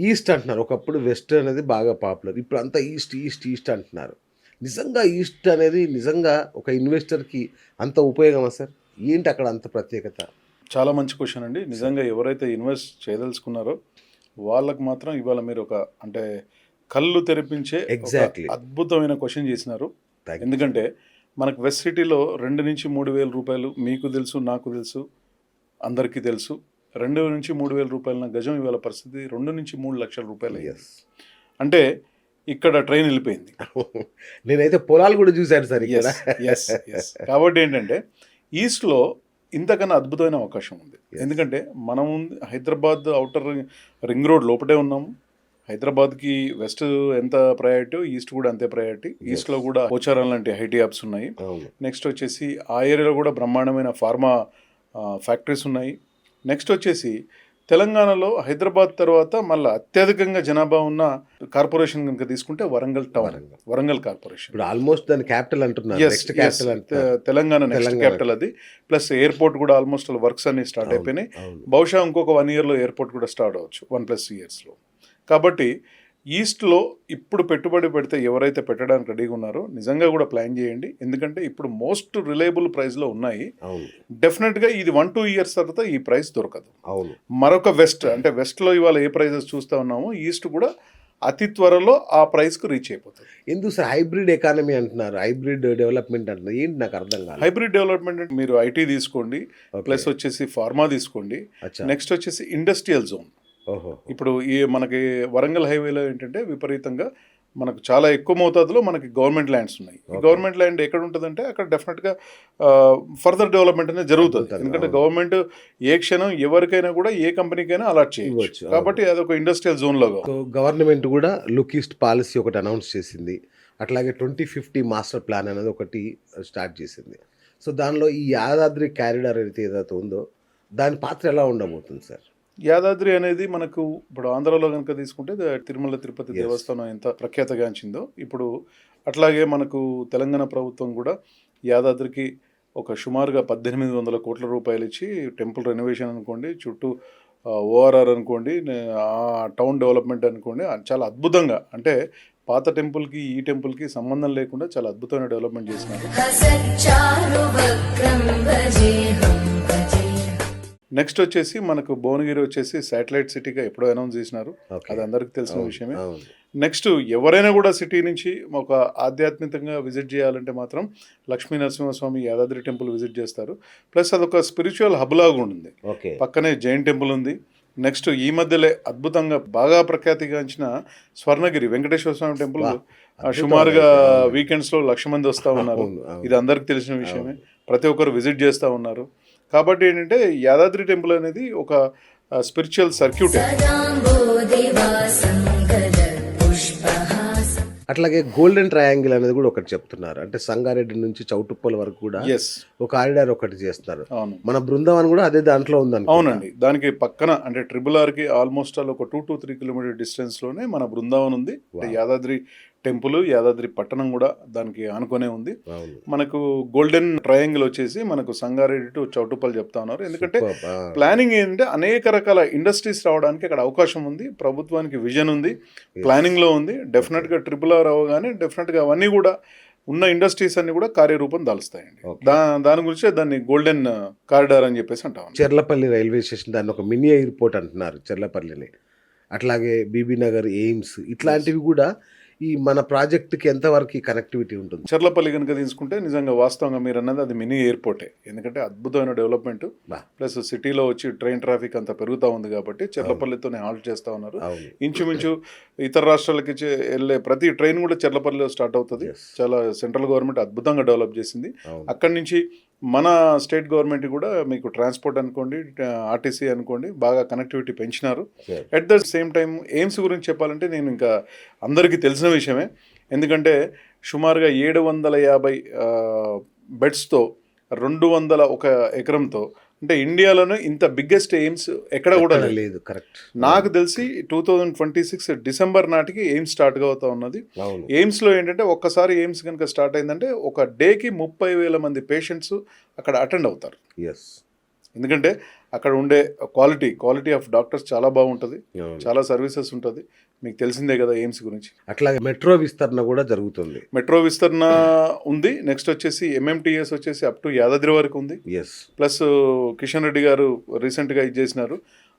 East అంటున్నారు. ఒకప్పుడు west అనేది బాగా పాపులర్. ఇప్పుడు అంతా ఈస్ట్, ఈస్ట్, ఈస్ట్ అంటున్నారు. నిజంగా ఈస్ట్ అనేది నిజంగా ఒక ఇన్వెస్టర్‌కి అంత ఉపయోగమా సార్? ఏంటి అక్కడ అంత ప్రత్యేకత? చాలా మంచి క్వెషన్ అండి. నిజంగా ఎవరైతే ఇన్వెస్ట్ చేయదలుచుకున్నారో వాళ్ళకి మాత్రం ఇవాళ మీరు అంటే కళ్ళు తెరిపించే ఒక ఎగ్జాక్ట్‌లీ. అద్భుతమైన క్వెషన్ చేసినారు. Thank you sir. ఎందుకంటే మనకు వెస్ట్ సిటీలో 2,000-3,000 రూపాయలు మీకు తెలుసు, నాకు తెలుసు, అందరికీ తెలుసు. 2,000-3,000 రూపాయల గజం ఇవాళ పరిస్థితి 2-3 లక్షల రూపాయలు అయ్యింది. యెస్. అంటే ఇక్కడ ట్రైన్ వెళ్ళిపోయింది. నేనైతే పొలాలు కూడా చూశాను సార్ ఇక్కడ. ఎస్ ఎస్ కాబట్టి ఏంటంటే ఈస్ట్లో ఇంతకన్నా అద్భుతమైన అవకాశం ఉంది. ఎందుకంటే మనం హైదరాబాద్ ఔటర్ రింగ్ రోడ్ లోపటే ఉన్నాము. హైదరాబాద్కి వెస్ట్ ఎంత ప్రయారిటీ, ఈస్ట్ కూడా అంతే ప్రయారిటీ. ఈస్ట్లో కూడా పోచారం లాంటి ఐటీ హబ్స్ ఉన్నాయి. అవును. నెక్స్ట్ వచ్చేసి ఆ ఏరియాలో కూడా బ్రహ్మాండమైన ఫార్మా ఫ్యాక్టరీస్ ఉన్నాయి. నెక్స్ట్ వచ్చేసి తెలంగాణలో హైదరాబాద్ తర్వాత మళ్ళీ అత్యధికంగా జనాభా ఉన్న కార్పొరేషన్ కనుక తీసుకుంటే వరంగల్ టౌన్, వరంగల్ కార్పొరేషన్. ఇప్పుడు ఆల్మోస్ట్ దాని క్యాపిటల్ అంటున్నారు. నెక్స్ట్ క్యాపిటల్ అంటున్నారు. తెలంగాణ నెక్స్ట్ క్యాపిటల్ అది. ప్లస్ ఎయిర్పోర్ట్ కూడా ఆల్మోస్ట్ వర్క్స్ అన్ని స్టార్ట్ అయిపోయినాయి. బహుశా ఇంకొక 1 yearలో ఎయిర్పోర్ట్ కూడా స్టార్ట్ అవ్వచ్చు, 1+ yearsలో. కాబట్టి ఈస్ట్లో ఇప్పుడు పెట్టుబడి పెడితే ఎవరైతే పెట్టడానికి రెడీగా ఉన్నారో నిజంగా కూడా ప్లాన్ చేయండి. ఎందుకంటే ఇప్పుడు మోస్ట్ రిలయబుల్ ప్రైస్లో ఉన్నాయి. డెఫినెట్గా ఇది 1-2 years తర్వాత ఈ ప్రైస్ దొరకదు. అవును. మరొక వెస్ట్ అంటే వెస్ట్లో ఇవాళ ఏ ప్రైజెస్ చూస్తూ ఉన్నామో ఈస్ట్ కూడా అతి త్వరలో ఆ ప్రైస్కు రీచ్ అయిపోతుంది. ఎందుకు సార్ హైబ్రిడ్ ఎకానమీ అంటున్నారు, హైబ్రిడ్ డెవలప్మెంట్ అంటున్నారు, ఏంటి నాకు అర్థం కాదు. హైబ్రిడ్ డెవలప్మెంట్ అంటే మీరు ఐటీ తీసుకోండి, ప్లస్ వచ్చేసి ఫార్మా తీసుకోండి, నెక్స్ట్ వచ్చేసి ఇండస్ట్రియల్ జోన్. ఇప్పుడు ఈ మనకి వరంగల్ హైవేలో ఏంటంటే విపరీతంగా మనకు చాలా ఎక్కువ మోతాదులో మనకి గవర్నమెంట్ ల్యాండ్స్ ఉన్నాయి. ఈ గవర్నమెంట్ ల్యాండ్ ఎక్కడ ఉంటుందంటే అక్కడ డెఫినెట్గా ఫర్దర్ డెవలప్మెంట్ అనేది జరుగుతుంది. ఎందుకంటే గవర్నమెంట్ ఏ క్షణం ఎవరికైనా కూడా ఏ కంపెనీకైనా అలాట్ చేయవచ్చు. కాబట్టి అదొక ఇండస్ట్రియల్ జోన్లో గవర్నమెంట్ కూడా లుక్ ఈస్ట్ పాలసీ ఒకటి అనౌన్స్ చేసింది. అట్లాగే 2050 మాస్టర్ ప్లాన్ అనేది ఒకటి స్టార్ట్ చేసింది. సో దానిలో ఈ యాదాద్రి క్యారిడార్ ఏదైతే ఉందో దాని పాత్ర ఎలా ఉండబోతుంది సార్? యాదాద్రి అనేది మనకు ఇప్పుడు ఆంధ్రాలో కనుక తీసుకుంటే తిరుమల తిరుపతి దేవస్థానం ఎంత ప్రఖ్యాతగాంచిందో ఇప్పుడు అట్లాగే మనకు తెలంగాణ ప్రభుత్వం కూడా యాదాద్రికి ఒక సుమారుగా 1,800 కోట్ల రూపాయలు ఇచ్చి టెంపుల్ రెనోవేషన్ అనుకోండి, చుట్టూ ఓఆర్ఆర్ అనుకోండి, ఆ టౌన్ డెవలప్మెంట్ అనుకోండి, చాలా అద్భుతంగా అంటే పాత టెంపుల్కి ఈ టెంపుల్కి సంబంధం లేకుండా చాలా అద్భుతమైన డెవలప్మెంట్ చేసినారు. నెక్స్ట్ వచ్చేసి మనకు భువనగిరి వచ్చేసి శాటిలైట్ సిటీగా ఎప్పుడో అనౌన్స్ చేసినారు. అది అందరికి తెలిసిన విషయమే. నెక్స్ట్ ఎవరైనా కూడా సిటీ నుంచి ఒక ఆధ్యాత్మికంగా విజిట్ చేయాలంటే మాత్రం లక్ష్మీ నరసింహస్వామి యాదాద్రి టెంపుల్ విజిట్ చేస్తారు. ప్లస్ అదొక స్పిరిచువల్ హబ్ లాగా ఉంటుంది. పక్కనే జైన్ టెంపుల్ ఉంది. నెక్స్ట్ ఈ మధ్యలో అద్భుతంగా బాగా ప్రఖ్యాతిగాంచిన స్వర్ణగిరి వెంకటేశ్వర స్వామి టెంపుల్ సుమారుగా వీకెండ్స్లో 1,00,000 మంది వస్తూ ఉన్నారు. ఇది అందరికి తెలిసిన విషయమే. ప్రతి ఒక్కరు విజిట్ చేస్తూ ఉన్నారు. కాబట్టి ఏంటంటే యాదాద్రి టెంపుల్ అనేది ఒక స్పిరిచువల్ సర్క్యూట్. అట్లాగే గోల్డెన్ ట్రయాంగిల్ అనేది కూడా ఒకటి చెప్తున్నారు. అంటే సంగారెడ్డి నుంచి చౌటుప్పల్ వరకు కూడా ఒక కారిడార్ ఒకటి చేస్తున్నారు. మన బృందావన్ కూడా అదే దాంట్లో ఉందండి. అవునండి, దానికి పక్కన అంటే RRRకి ఆల్మోస్ట్ ఒక 2 to 3 కిలోమీటర్ డిస్టెన్స్ లోనే మన బృందావన్ ఉంది. యాదాద్రి టెంపుల్, యాదాద్రి పట్టణం కూడా దానికి ఆనుకొనే ఉంది. మనకు గోల్డెన్ ట్రయాంగిల్ వచ్చేసి మనకు సంగారెడ్డి టు చౌటుప్పల్ చెప్తా ఉన్నారు. ఎందుకంటే ప్లానింగ్ ఏంటంటే అనేక రకాల ఇండస్ట్రీస్ రావడానికి అక్కడ అవకాశం ఉంది. ప్రభుత్వానికి విజన్ ఉంది, ప్లానింగ్ లో ఉంది. డెఫినెట్గా RRR అవగానే డెఫినెట్గా అవన్నీ కూడా ఉన్న ఇండస్ట్రీస్ అన్ని కూడా కార్యరూపం దాలుస్తాయండి. దాని గురించి దాన్ని గోల్డెన్ కారిడార్ అని చెప్పేసి అంటాం. చెర్లపల్లి రైల్వే స్టేషన్ దాన్ని ఒక మినీ ఎయిర్పోర్ట్ అంటున్నారు చెర్లపల్లిని. అట్లాగే బీబీ నగర్, ఎయిమ్స్ ఇట్లాంటివి కూడా ఈ మన ప్రాజెక్టుకి ఎంతవరకు కనెక్టివిటీ ఉంటుంది? చెర్లపల్లి కనుక తీసుకుంటే నిజంగా వాస్తవంగా మీరు అన్నది అది మినీ ఎయిర్పోర్టే. ఎందుకంటే అద్భుతమైన డెవలప్మెంట్, ప్లస్ సిటీలో వచ్చి ట్రైన్ ట్రాఫిక్ అంతా పెరుగుతూ ఉంది కాబట్టి చెర్లపల్లితోనే హాల్ట్ చేస్తూ ఉన్నారు. ఇంచుమించు ఇతర రాష్ట్రాలకి వెళ్ళే ప్రతి ట్రైన్ కూడా చెర్లపల్లిలో స్టార్ట్ అవుతుంది. చాలా సెంట్రల్ గవర్నమెంట్ అద్భుతంగా డెవలప్ చేసింది. అక్కడి నుంచి మన స్టేట్ గవర్నమెంట్ కూడా మీకు ట్రాన్స్పోర్ట్ అనుకోండి, ఆర్టీసీ అనుకోండి, బాగా కనెక్టివిటీ పెంచినారు. At the same time AIIMS గురించి చెప్పాలంటే నేను ఇంకా అందరికీ తెలిసిన విషయమే. ఎందుకంటే సుమారుగా 750 బెడ్స్తో 201 ఎకరంతో అంటే ఇండియాలోనే ఇంత బిగ్గెస్ట్ ఎయిమ్స్ ఎక్కడ కూడా లేదు. కరెక్ట్. నాకు తెలిసి 2026 డిసెంబర్ నాటికి ఎయిమ్స్ స్టార్ట్ అవుతా ఉన్నది. ఎయిమ్స్లో ఏంటంటే ఒక్కసారి ఎయిమ్స్ కనుక స్టార్ట్ అయిందంటే ఒక డేకి 30,000 మంది పేషెంట్స్ అక్కడ అటెండ్ అవుతారు. ఎందుకంటే అక్కడ ఉండే క్వాలిటీ ఆఫ్ డాక్టర్స్ చాలా బాగుంటుంది, చాలా సర్వీసెస్ ఉంటుంది. మీకు తెలిసిందే కదా ఎయిమ్స్ గురించి. అట్లాగే మెట్రో విస్తరణ కూడా జరుగుతుంది. మెట్రో విస్తరణ ఉంది. నెక్స్ట్ వచ్చేసి ఎంఎంటీఎస్ వచ్చేసి అప్ టు యాదాద్రి వరకు ఉంది. ఎస్. ప్లస్ కిషన్ రెడ్డి గారు రీసెంట్గా ఇది చేసినారు.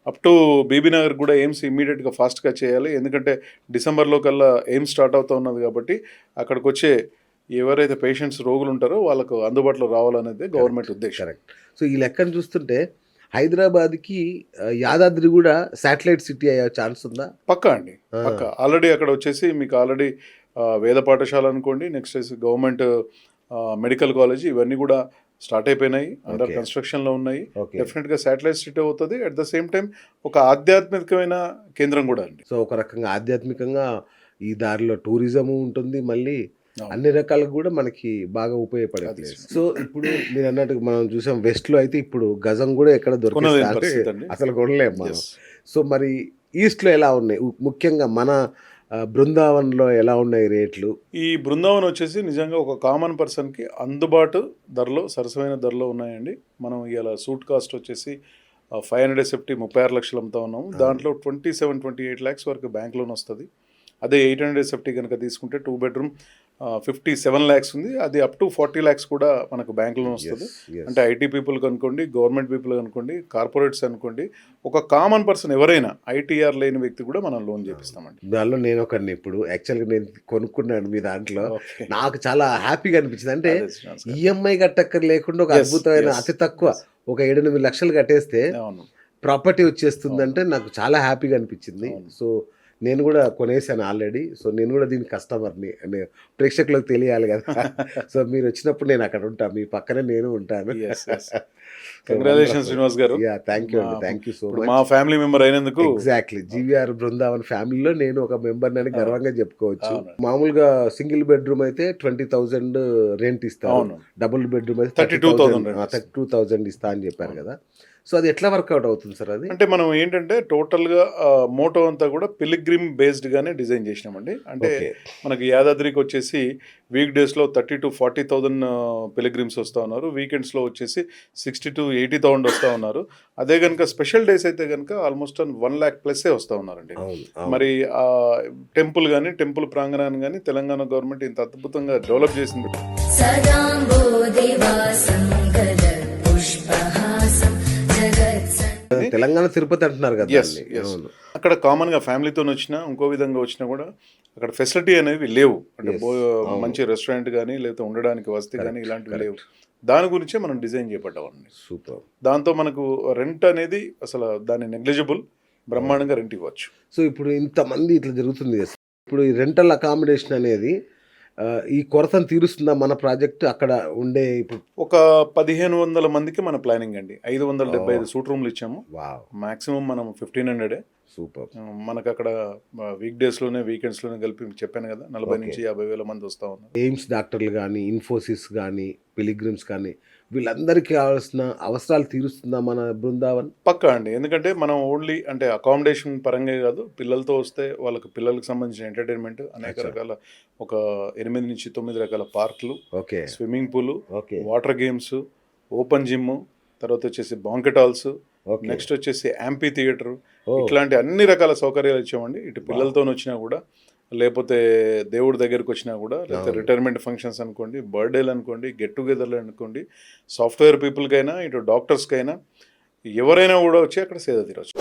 అప్ టు బీబీనగర్ కూడా ఎయిమ్స్ ఇమ్మీడియట్గా ఫాస్ట్గా చేయాలి. ఎందుకంటే డిసెంబర్లో కల్లా ఎయిమ్స్ స్టార్ట్ అవుతూ ఉన్నది కాబట్టి అక్కడికి వచ్చే ఎవరైతే పేషెంట్స్ రోగులు ఉంటారో వాళ్ళకు అందుబాటులో రావాలనేది గవర్నమెంట్ ఉద్దేశం. కరెక్ట్. సో ఈ లెక్కను చూస్తుంటే హైదరాబాద్కి యాదాద్రి కూడా శాటిలైట్ సిటీ అయ్యే ఛాన్స్ ఉందా? పక్కా అండి, పక్కా. ఆల్రెడీ అక్కడ వచ్చేసి మీకు ఆల్రెడీ వేద పాఠశాల అనుకోండి, నెక్స్ట్ గవర్నమెంట్ మెడికల్ కాలేజ్ ఇవన్నీ కూడా స్టార్ట్ అయిపోయినాయి, అండర్ కన్స్ట్రక్షన్లో ఉన్నాయి. డెఫినెట్గా శాటిలైట్ సిటీ అవుతుంది. అట్ ద సేమ్ టైం ఒక ఆధ్యాత్మికమైన కేంద్రం కూడా అండి. సో ఒక రకంగా ఆధ్యాత్మికంగా ఈ దారిలో టూరిజము ఉంటుంది, మళ్ళీ అన్ని రకాలకు కూడా మనకి బాగా ఉపయోగపడే ప్లేస్. సో ఇప్పుడు మీరు అన్నట్టు మనం చూసాం వెస్ట్ లో అయితే ఇప్పుడు గజం కూడా ఎక్కడ దొరకదు, అసలు కొనలేము మనం. సో మరి ఈస్ట్ లో ఎలా ఉన్నాయి, ముఖ్యంగా మన బృందావన్లో ఎలా ఉన్నాయి రేట్లు? ఈ బృందావన్ వచ్చేసి నిజంగా ఒక కామన్ పర్సన్కి అందుబాటు ధరలో, సరసమైన ధరలో ఉన్నాయండి. మనం ఇలా సూట్ కాస్ట్ వచ్చేసి 500 SFT 36 లక్షలు అమ్ముతా ఉన్నాము. దాంట్లో 27-28 lakhs వరకు బ్యాంక్ లోన్ వస్తుంది. అదే 800 SFT కనుక తీసుకుంటే 2 bedroom 57 lakhs ఉంది. అది అప్ టు 40 lakhs కూడా మనకు బ్యాంక్ లోన్ వస్తుంది. అంటే ఐటీ పీపుల్ అనుకోండి, గవర్నమెంట్ పీపుల్ అనుకోండి, కార్పొరేట్స్ అనుకోండి, ఒక కామన్ పర్సన్ ఎవరైనా ఐటీఆర్ లేని వ్యక్తి కూడా మనం లోన్ చేపిస్తామండి. దానిలో నేను ఒకరిని ఇప్పుడు యాక్చువల్గా నేను కొనుక్కున్నాను మీ దాంట్లో. నాకు చాలా హ్యాపీగా అనిపించింది. అంటే ఈఎంఐ కట్టక్కర్ లేకుండా ఒక అద్భుతమైన అతి తక్కువ ఒక 7-8 లక్షలు కట్టేస్తే ప్రాపర్టీ వచ్చేస్తుందంటే నాకు చాలా హ్యాపీగా అనిపించింది. సో నేను కూడా కొనేసాను ఆల్రెడీ. సో నేను కూడా దీని కస్టమర్ని, ప్రేక్షకులకు తెలియాలి కదా. సో మీరు వచ్చినప్పుడు నేను అక్కడ ఉంటాను, మీ పక్కనే నేను ఉంటాను. కంగ్రాచులేషన్స్ శ్రీనివాస్ గారు. థ్యాంక్ యూ అండి, థ్యాంక్ యూ సో మచ్. మా ఫ్యామిలీ మెంబర్ అయినందుకు. ఎగ్జాక్ట్లీ, జీవీఆర్ బృందావన్ ఫ్యామిలీలో నేను ఒక మెంబర్ అని గర్వంగా చెప్పుకోవచ్చు. మామూలుగా సింగిల్ బెడ్రూమ్ అయితే 20,000 రెంట్ ఇస్తాను, డబుల్ బెడ్రూమ్ అయితే 32,000 ఇస్తా అని చెప్పారు కదా. సో అది ఎట్లా వర్కౌట్ అవుతుంది సార్? అది అంటే మనం ఏంటంటే టోటల్గా మోటో అంతా కూడా పిలిగ్రిమ్ బేస్డ్గానే డిజైన్ చేసినామండి. అంటే మనకి యాదాద్రికి వచ్చేసి వీక్ డేస్లో 30,000 to 40,000 పిలిగ్రిమ్స్ వస్తూ ఉన్నారు. వీకెండ్స్లో వచ్చేసి 60,000 to 80,000 వస్తూ ఉన్నారు. అదే కనుక స్పెషల్ డేస్ అయితే కనుక ఆల్మోస్ట్ 1 lakh ప్లస్ వస్తూ ఉన్నారండి. మరి టెంపుల్ కానీ, టెంపుల్ ప్రాంగణాన్ని కానీ తెలంగాణ గవర్నమెంట్ ఇంత అద్భుతంగా డెవలప్ చేసింది. తెలంగాణ తిరుపతి అంటున్నారు కదా. అక్కడ కామన్ గా ఫ్యామిలీతో వచ్చినా, ఇంకో విధంగా వచ్చినా కూడా అక్కడ ఫెసిలిటీ అనేవి లేవు. అంటే మంచి రెస్టారెంట్ కానీ లేకపోతే ఉండడానికి వసతి కానీ ఇలాంటివి లేవు. దాని గురించే మనం డిజైన్ చేపట్టామండి. సూపర్. దాంతో మనకు రెంట్ అనేది అసలు దాన్ని నెగ్లిజిబుల్, బ్రహ్మాండంగా రెంట్ ఇవ్వచ్చు. సో ఇప్పుడు ఇంతమంది ఇట్లా జరుగుతుంది, ఇప్పుడు ఈ రెంటల్ అకామిడేషన్ అనేది ఈ కొరతను తీరుస్తుందా మన ప్రాజెక్ట్? అక్కడ ఉండే ఇప్పుడు ఒక 1,500 మందికి మన ప్లానింగ్ అండి. 575 సూట్ రూమ్లు ఇచ్చాము. మాక్సిమం మనం 1,500. సూపర్. మనకు అక్కడ వీక్ డేస్లోనే, వీకెండ్స్లోనే కలిపి చెప్పాను కదా, 40,000 నుంచి 50,000 మంది వస్తూ ఉన్నారు. ఎయిమ్స్ డాక్టర్లు కానీ, ఇన్ఫోసిస్ కానీ, పిలిగ్రిమ్స్ కానీ, వీళ్ళందరికీ కావాల్సిన అవసరాలు తీరుస్తుందా మన బృందావన్? పక్కా అండి. ఎందుకంటే మనం ఓన్లీ అంటే అకామిడేషన్ పరంగా కాదు, పిల్లలతో వస్తే వాళ్ళకి పిల్లలకు సంబంధించిన ఎంటర్టైన్మెంట్ అనేక రకాల ఒక 8 నుంచి 9 రకాల పార్కులు, swimming pool, water games, open gym, తర్వాత వచ్చేసి బాంకెట్ హాల్స్, నెక్స్ట్ వచ్చేసి యాంపీ థియేటర్, ఇట్లాంటి అన్ని రకాల సౌకర్యాలు ఇచ్చామండి. ఇటు పిల్లలతో వచ్చినా కూడా, లేకపోతే దేవుడి దగ్గరికి వచ్చినా కూడా, లేకపోతే రిటైర్మెంట్ ఫంక్షన్స్ అనుకోండి, బర్త్డేలు అనుకోండి, గెట్ టుగెదర్లు అనుకోండి, సాఫ్ట్వేర్ పీపుల్కైనా, ఇటు డాక్టర్స్కైనా, ఎవరైనా కూడా వచ్చి అక్కడ సేద తీరవచ్చు.